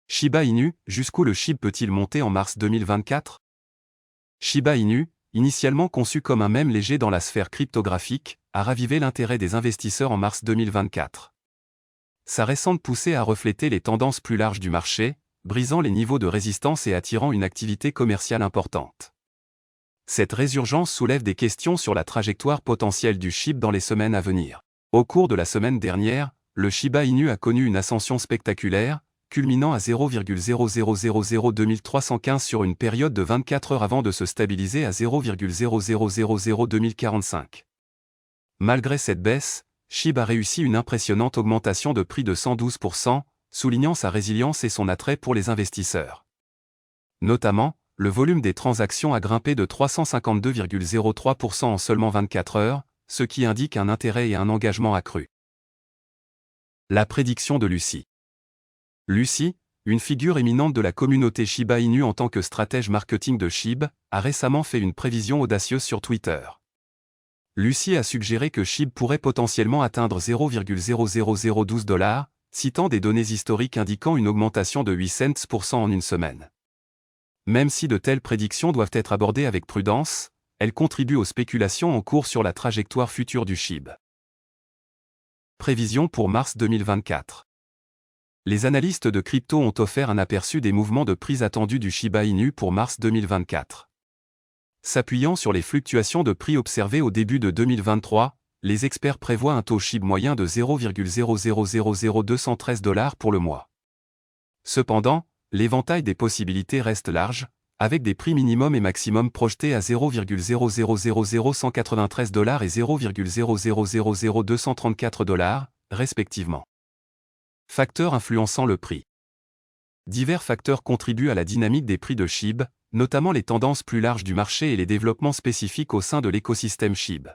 Shiba Inu, jusqu'où le SHIB peut-il monter en mars 2024? Shiba Inu, initialement conçu comme un mème léger dans la sphère cryptographique, a ravivé l'intérêt des investisseurs en mars 2024. Sa récente poussée a reflété les tendances plus larges du marché, brisant les niveaux de résistance et attirant une activité commerciale importante. Cette résurgence soulève des questions sur la trajectoire potentielle du SHIB dans les semaines à venir. Au cours de la semaine dernière, le Shiba Inu a connu une ascension spectaculaire, culminant à 0,00002315 sur une période de 24 heures avant de se stabiliser à 0,00002045. Malgré cette baisse, SHIB a réussi une impressionnante augmentation de prix de 112%, soulignant sa résilience et son attrait pour les investisseurs. Notamment, le volume des transactions a grimpé de 352,03% en seulement 24 heures, ce qui indique un intérêt et un engagement accru. La prédiction de Lucy. Lucy, une figure éminente de la communauté Shiba Inu en tant que stratège marketing de SHIB, a récemment fait une prévision audacieuse sur Twitter. Lucy a suggéré que SHIB pourrait potentiellement atteindre 0,00012 $, citant des données historiques indiquant une augmentation de 8 cents % en une semaine. Même si de telles prédictions doivent être abordées avec prudence, elles contribuent aux spéculations en cours sur la trajectoire future du SHIB. Prévision pour mars 2024. Les analystes de crypto ont offert un aperçu des mouvements de prix attendus du Shiba Inu pour mars 2024. S'appuyant sur les fluctuations de prix observées au début de 2023, les experts prévoient un taux SHIB moyen de 0,000213 $ pour le mois. Cependant, l'éventail des possibilités reste large, avec des prix minimum et maximum projetés à 0,000193 $ et 0,000234 $, respectivement. Facteurs influençant le prix. Divers facteurs contribuent à la dynamique des prix de SHIB, notamment les tendances plus larges du marché et les développements spécifiques au sein de l'écosystème SHIB.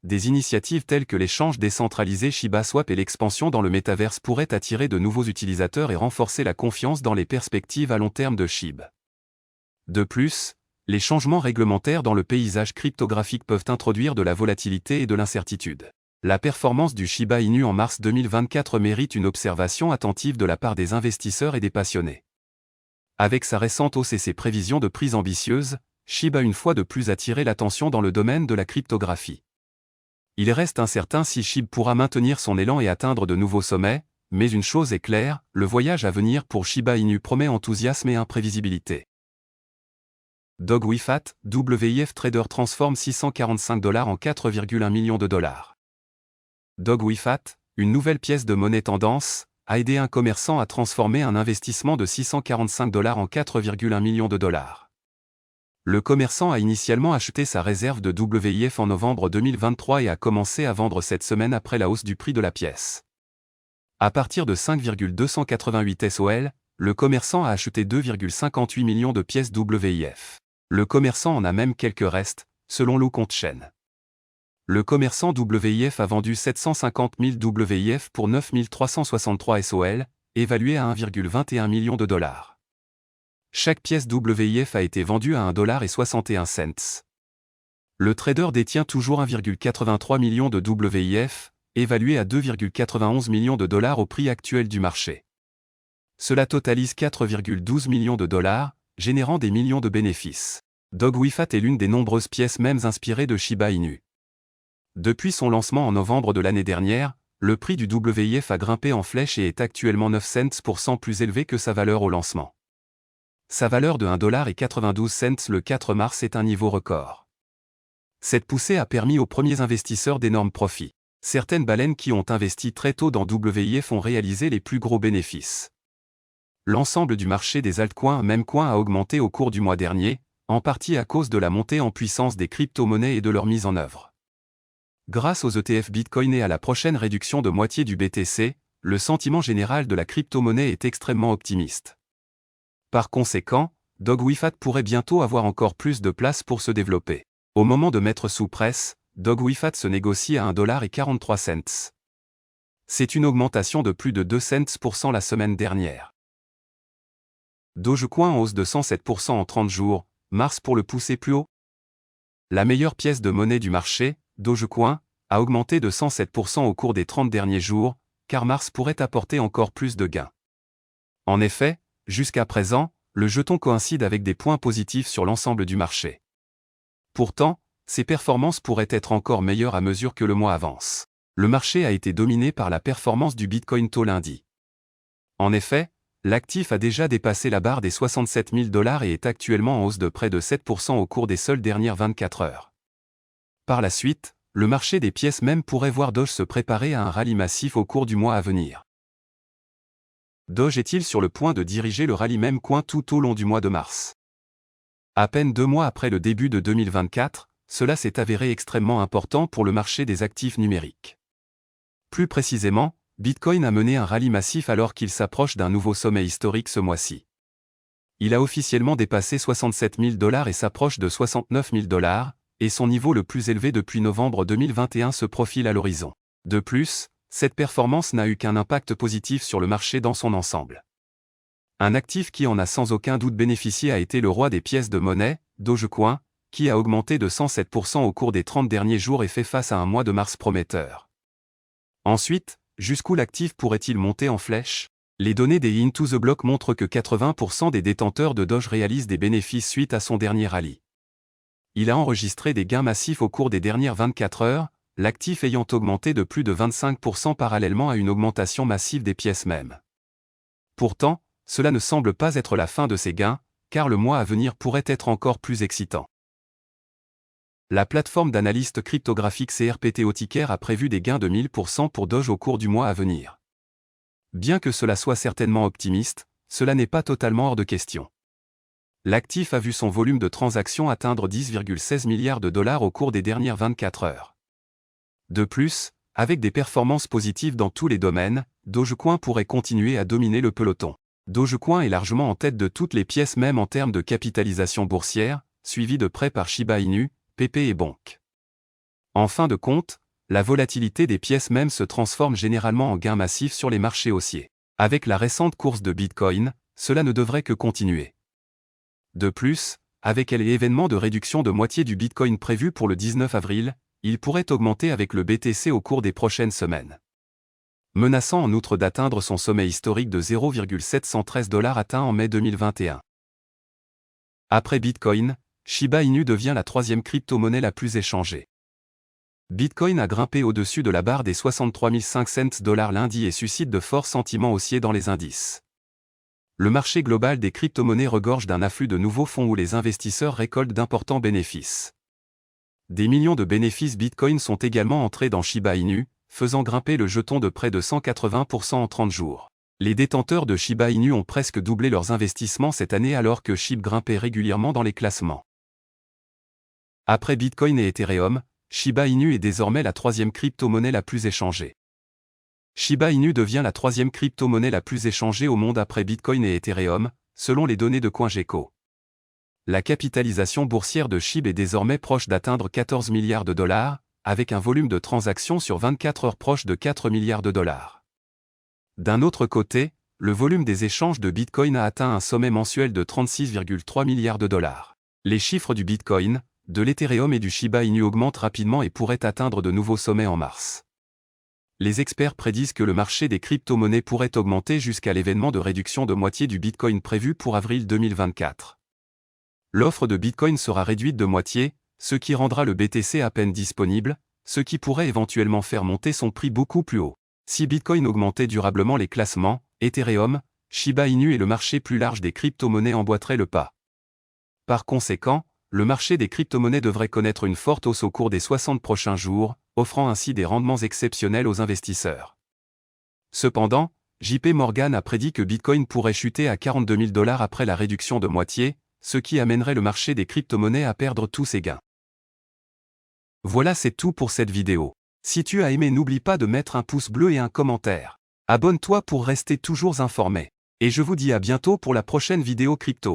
Des initiatives telles que l'échange décentralisé ShibaSwap et l'expansion dans le métaverse pourraient attirer de nouveaux utilisateurs et renforcer la confiance dans les perspectives à long terme de SHIB. De plus, les changements réglementaires dans le paysage cryptographique peuvent introduire de la volatilité et de l'incertitude. La performance du Shiba Inu en mars 2024 mérite une observation attentive de la part des investisseurs et des passionnés. Avec sa récente hausse et ses prévisions de prix ambitieuses, SHIB a une fois de plus attiré l'attention dans le domaine de la cryptographie. Il reste incertain si SHIB pourra maintenir son élan et atteindre de nouveaux sommets, mais une chose est claire, le voyage à venir pour Shiba Inu promet enthousiasme et imprévisibilité. DogWifat, WIF Trader transforme 645 $ en 4,1 millions de dollars. DogWifat, une nouvelle pièce de monnaie tendance, a aidé un commerçant à transformer un investissement de 645 $ en 4,1 millions de dollars. Le commerçant a initialement acheté sa réserve de WIF en novembre 2023 et a commencé à vendre cette semaine après la hausse du prix de la pièce. À partir de 5,288 SOL, le commerçant a acheté 2,58 millions de pièces WIF. Le commerçant en a même quelques restes, selon LoCoinChain. Le commerçant WIF a vendu 750 000 WIF pour 9 363 SOL, évalué à 1,21 million de dollars. Chaque pièce WIF a été vendue à 1,61 $. Le trader détient toujours 1,83 million de WIF, évalué à 2,91 millions de dollars au prix actuel du marché. Cela totalise 4,12 millions de dollars, générant des millions de bénéfices. DogWifat est l'une des nombreuses pièces mèmes inspirées de Shiba Inu. Depuis son lancement en novembre de l'année dernière, le prix du WIF a grimpé en flèche et est actuellement 9 cents % plus élevé que sa valeur au lancement. Sa valeur de 1,92 $ le 4 mars est un niveau record. Cette poussée a permis aux premiers investisseurs d'énormes profits. Certaines baleines qui ont investi très tôt dans WIF ont réalisé les plus gros bénéfices. L'ensemble du marché des altcoins Memecoin a augmenté au cours du mois dernier, en partie à cause de la montée en puissance des crypto-monnaies et de leur mise en œuvre. Grâce aux ETF Bitcoin et à la prochaine réduction de moitié du BTC, le sentiment général de la crypto-monnaie est extrêmement optimiste. Par conséquent, DogWifat pourrait bientôt avoir encore plus de place pour se développer. Au moment de mettre sous presse, DogWifat se négocie à 1,43 $. C'est une augmentation de plus de 2 cents % la semaine dernière. Dogecoin en hausse de 107% en 30 jours, mars pour le pousser plus haut. La meilleure pièce de monnaie du marché, Dogecoin, a augmenté de 107% au cours des 30 derniers jours, car mars pourrait apporter encore plus de gains. En effet, jusqu'à présent, le jeton coïncide avec des points positifs sur l'ensemble du marché. Pourtant, ses performances pourraient être encore meilleures à mesure que le mois avance. Le marché a été dominé par la performance du Bitcoin tôt lundi. En effet, l'actif a déjà dépassé la barre des 67 000 $ et est actuellement en hausse de près de 7% au cours des seules dernières 24 heures. Par la suite, le marché des pièces mêmes pourrait voir Doge se préparer à un rallye massif au cours du mois à venir. Doge est-il sur le point de diriger le rallye même coin tout au long du mois de mars? À peine 2 mois après le début de 2024, cela s'est avéré extrêmement important pour le marché des actifs numériques. Plus précisément, Bitcoin a mené un rallye massif alors qu'il s'approche d'un nouveau sommet historique ce mois-ci. Il a officiellement dépassé 67 000 $ et s'approche de 69 000 $, et son niveau le plus élevé depuis novembre 2021 se profile à l'horizon. De plus, cette performance n'a eu qu'un impact positif sur le marché dans son ensemble. Un actif qui en a sans aucun doute bénéficié a été le roi des pièces de monnaie, Dogecoin, qui a augmenté de 107% au cours des 30 derniers jours et fait face à un mois de mars prometteur. Ensuite, jusqu'où l'actif pourrait-il monter en flèche? Les données des Into the Block montrent que 80% des détenteurs de Doge réalisent des bénéfices suite à son dernier rallye. Il a enregistré des gains massifs au cours des dernières 24 heures, l'actif ayant augmenté de plus de 25% parallèlement à une augmentation massive des pièces mêmes. Pourtant, cela ne semble pas être la fin de ces gains, car le mois à venir pourrait être encore plus excitant. La plateforme d'analyste cryptographique CRPTO Ticker a prévu des gains de 1000% pour Doge au cours du mois à venir. Bien que cela soit certainement optimiste, cela n'est pas totalement hors de question. L'actif a vu son volume de transactions atteindre 10,16 milliards de $ au cours des dernières 24 heures. De plus, avec des performances positives dans tous les domaines, Dogecoin pourrait continuer à dominer le peloton. Dogecoin est largement en tête de toutes les pièces même en termes de capitalisation boursière, suivi de près par Shiba Inu, PP et Bonk. En fin de compte, la volatilité des pièces mêmes se transforme généralement en gains massifs sur les marchés haussiers. Avec la récente course de Bitcoin, cela ne devrait que continuer. De plus, avec l'événement de réduction de moitié du Bitcoin prévu pour le 19 avril, il pourrait augmenter avec le BTC au cours des prochaines semaines. Menaçant en outre d'atteindre son sommet historique de 0,713 $ atteint en mai 2021. Après Bitcoin, Shiba Inu devient la troisième crypto-monnaie la plus échangée. Bitcoin a grimpé au-dessus de la barre des 63 500 $ lundi et suscite de forts sentiments haussiers dans les indices. Le marché global des crypto-monnaies regorge d'un afflux de nouveaux fonds où les investisseurs récoltent d'importants bénéfices. Des millions de bénéfices Bitcoin sont également entrés dans Shiba Inu, faisant grimper le jeton de près de 180% en 30 jours. Les détenteurs de Shiba Inu ont presque doublé leurs investissements cette année alors que SHIB grimpait régulièrement dans les classements. Après Bitcoin et Ethereum, Shiba Inu est désormais la troisième crypto-monnaie la plus échangée. Shiba Inu devient la troisième crypto-monnaie la plus échangée au monde après Bitcoin et Ethereum, selon les données de CoinGecko. La capitalisation boursière de SHIB est désormais proche d'atteindre 14 milliards de $, avec un volume de transactions sur 24 heures proche de 4 milliards de $. D'un autre côté, le volume des échanges de Bitcoin a atteint un sommet mensuel de 36,3 milliards de $. Les chiffres du Bitcoin, de l'Ethereum et du Shiba Inu augmentent rapidement et pourraient atteindre de nouveaux sommets en mars. Les experts prédisent que le marché des crypto-monnaies pourrait augmenter jusqu'à l'événement de réduction de moitié du Bitcoin prévu pour avril 2024. L'offre de Bitcoin sera réduite de moitié, ce qui rendra le BTC à peine disponible, ce qui pourrait éventuellement faire monter son prix beaucoup plus haut. Si Bitcoin augmentait durablement les classements, Ethereum, Shiba Inu et le marché plus large des crypto-monnaies emboîteraient le pas. Par conséquent, le marché des crypto-monnaies devrait connaître une forte hausse au cours des 60 prochains jours, offrant ainsi des rendements exceptionnels aux investisseurs. Cependant, JP Morgan a prédit que Bitcoin pourrait chuter à 42 000 $ après la réduction de moitié, ce qui amènerait le marché des crypto-monnaies à perdre tous ses gains. Voilà, c'est tout pour cette vidéo. Si tu as aimé, n'oublie pas de mettre un pouce bleu et un commentaire. Abonne-toi pour rester toujours informé. Et je vous dis à bientôt pour la prochaine vidéo crypto.